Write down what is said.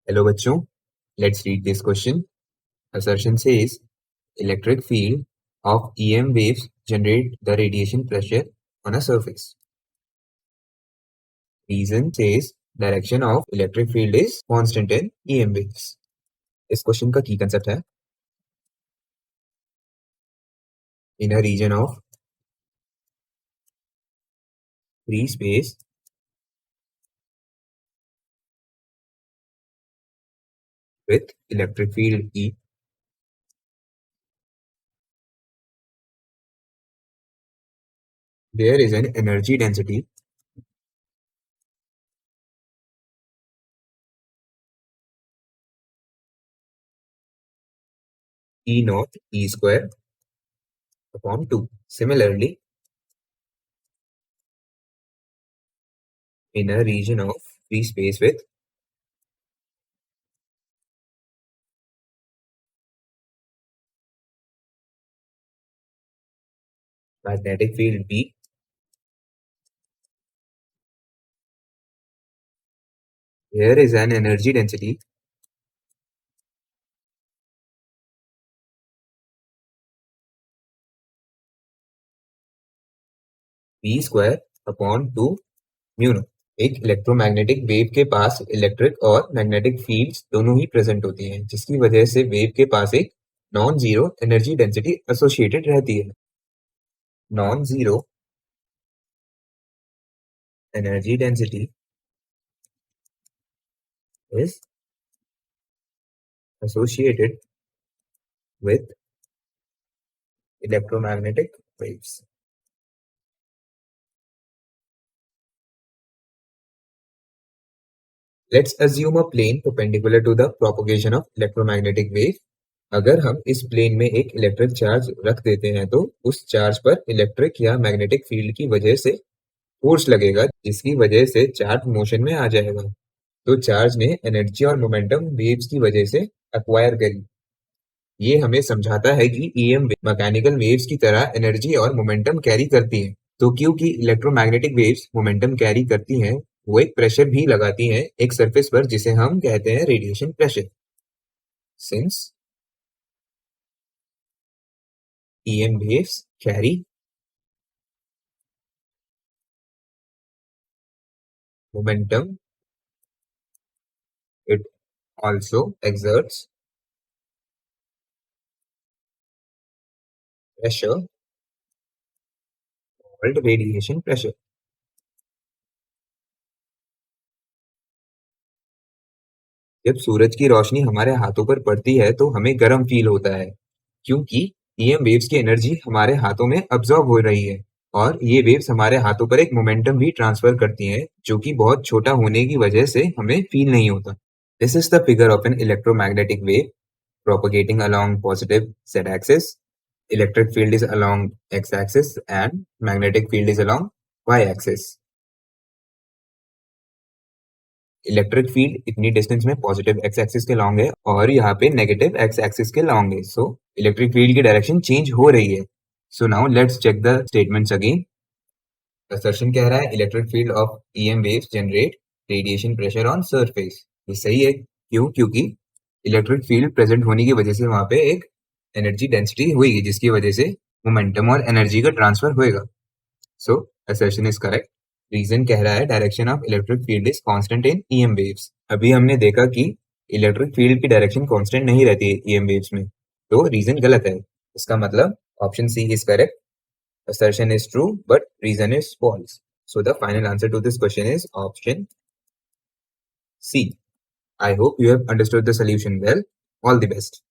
Hello bachcho, let's read this question. Assertion says electric field of EM waves generate the radiation pressure on a surface. Reason says direction of electric field is constant in EM waves. इस question का की concept है in a region of free space with electric field E, there is an energy density E naught E square upon 2. Similarly, in a region of free space with magnetic field B, there is an energy density V square upon 2 mu naught. एक electromagnetic wave के पास electric और magnetic fields दोनों ही present होती हैं, जिसकी वजह से wave के पास एक non zero energy density associated रहती है। Non zero energy density is associated with electromagnetic waves. Let's assume a plane perpendicular to the propagation of electromagnetic wave. अगर हम इस प्लेन में एक इलेक्ट्रिक चार्ज रख देते हैं तो उस चार्ज पर इलेक्ट्रिक या मैग्नेटिक फील्ड की वजह से फोर्स लगेगा, जिसकी वजह से चार्ज मोशन में आ जाएगा। तो चार्ज ने एनर्जी और मोमेंटम वेव्स की वजह से एक्वायर करी। ये हमें समझाता है कि ईएम मैकेनिकल वेव्स की तरह एनर्जी और मोमेंटम कैरी करती हैं। तो क्योंकि इलेक्ट्रोमैग्नेटिक वेव्स मोमेंटम कैरी करती हैं, वो एक प्रेशर भी लगाती हैं एक सरफेस पर, जिसे हम कहते हैं radiation pressure. Since EM waves carry momentum, it also exerts pressure called radiation pressure. जब सूरज की रोशनी हमारे हाथों पर पड़ती है तो हमें गर्म फील होता है, क्योंकि EM वेव्स की एनर्जी हमारे हाथों में अब्सॉर्ब हो रही है और ये वेव्स हमारे हाथों पर एक मोमेंटम भी ट्रांसफर करती हैं, जो कि बहुत छोटा होने की वजह से हमें फील नहीं होता। This is the figure of an electromagnetic wave propagating along positive z-axis. Electric field is along x-axis and magnetic field is along y-axis. Electric field इतनी डिस्टेंस में पॉजिटिव एक्स एक्सिस के लॉन्ग है और यहाँ पे negative x axis के long है। So electric field की डायरेक्शन चेंज हो रही है। So now let's check the statements again. Assertion कह रहा है electric field of EM waves generate radiation pressure on surface. ये सही है। क्यों? क्योंकि इलेक्ट्रिक फील्ड प्रेजेंट होने की वजह से वहां पे एक एनर्जी डेंसिटी होगी, जिसकी वजह से मोमेंटम और एनर्जी का ट्रांसफर होएगा। सो असर्शन इज करेक्ट। रीजन कह रहा है direction of electric field is constant in EM waves. अभी हमने देखा कि इलेक्ट्रिक फील्ड की डायरेक्शन कांस्टेंट नहीं रहती है EM वेव्स में, तो रीजन गलत है। इसका मतलब option c is correct. Assertion is true, but reason is false. So the final answer to this question is option C. I hope you have understood the solution well. All the best.